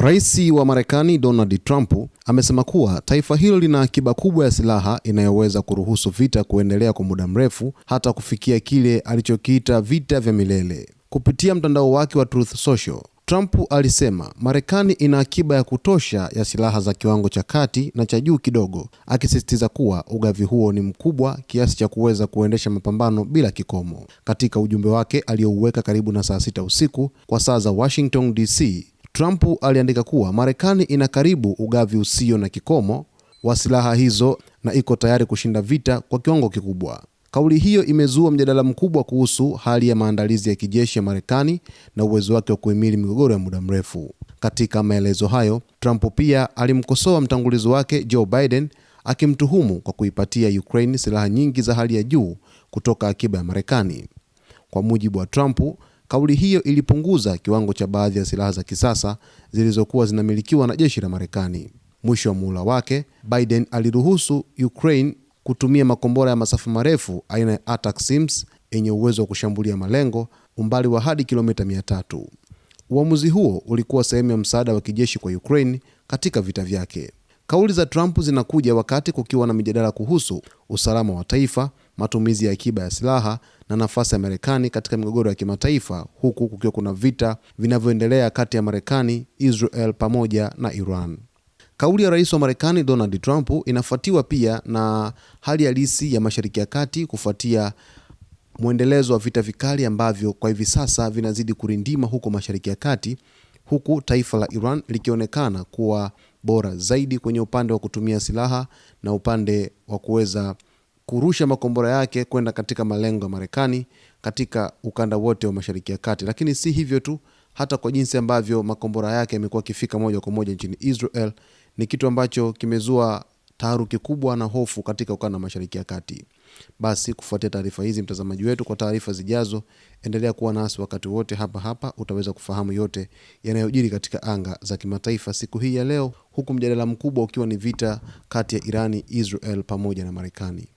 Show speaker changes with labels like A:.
A: Rais wa Marekani Donald Trump amesema kuwa taifa hilo lina akiba kubwa ya silaha inayoweza kuruhusu vita kuendelea kwa muda mrefu hata kufikia kile alichokiita vita vya milele. Kupitia mtandao wake wa Truth Social, Trump alisema Marekani ina akiba ya kutosha ya silaha za kiwango cha kati na cha juu kidogo, akisisitiza kuwa ugavi huo ni mkubwa kiasi cha kuweza kuendesha mapambano bila kikomo. Katika ujumbe wake aliouweka karibu na saa 6 usiku kwa saa za Washington DC, Trump aliandika kuwa Marekani ina karibu ugavi usio na kikomo wa silaha hizo na iko tayari kushinda vita kwa kiwango kikubwa. Kauli hiyo imezua mjadala mkubwa kuhusu hali ya maandalizi ya kijeshi ya Marekani na uwezo wake wa kuhimili migogoro ya muda mrefu. Katika maelezo hayo, Trump pia alimkosoa mtangulizi wake Joe Biden, akimtuhumu kwa kuipatia Ukraine silaha nyingi za hali ya juu kutoka akiba ya Marekani. Kwa mujibu wa Trump, kauli hiyo ilipunguza kiwango cha baadhi ya silaha za kisasa zilizokuwa zinamilikiwa na jeshi la Marekani. Mwisho wa muhula wake, Biden aliruhusu Ukraine kutumia makombora ya masafa marefu aina ya ATACMS yenye uwezo wa kushambulia malengo umbali wa hadi kilomita 300. Uamuzi huo ulikuwa sehemu ya msaada wa kijeshi kwa Ukraine katika vita vyake. Kauli za Trump zinakuja wakati kukiwa na mijadala kuhusu usalama wa taifa, matumizi ya akiba ya silaha na nafasi ya Marekani katika migogoro ya kimataifa, huku kukiwa kuna vita vinavyoendelea kati ya Marekani, Israel pamoja na Iran. Kauli ya rais wa Marekani Donald Trump inafuatiwa pia na hali halisi ya Mashariki ya Kati kufuatia muendelezo wa vita vikali ambavyo kwa hivi sasa vinazidi kurindima huko Mashariki ya Kati, huku taifa la Iran likionekana kuwa bora zaidi kwenye upande wa kutumia silaha na upande wa kuweza kurusha makombora yake kwenda katika malengo ya Marekani katika ukanda wote wa Mashariki ya Kati. Lakini si hivyo tu, hata kwa jinsi ambavyo makombora yake yamekuwa kifika moja kwa moja nchini Israel ni kitu ambacho kimezua taharuki kubwa na hofu katika ukanda wa Mashariki ya Kati. Basi kufuatia taarifa hizi, mtazamaji wetu, kwa taarifa zijazo endelea kuwa nasi wakati wote hapa utaweza kufahamu yote yanayojiri katika anga za kimataifa siku hii ya leo, huku mjadala mkubwa ukiwa ni vita kati ya Irani, Israel pamoja na Marekani.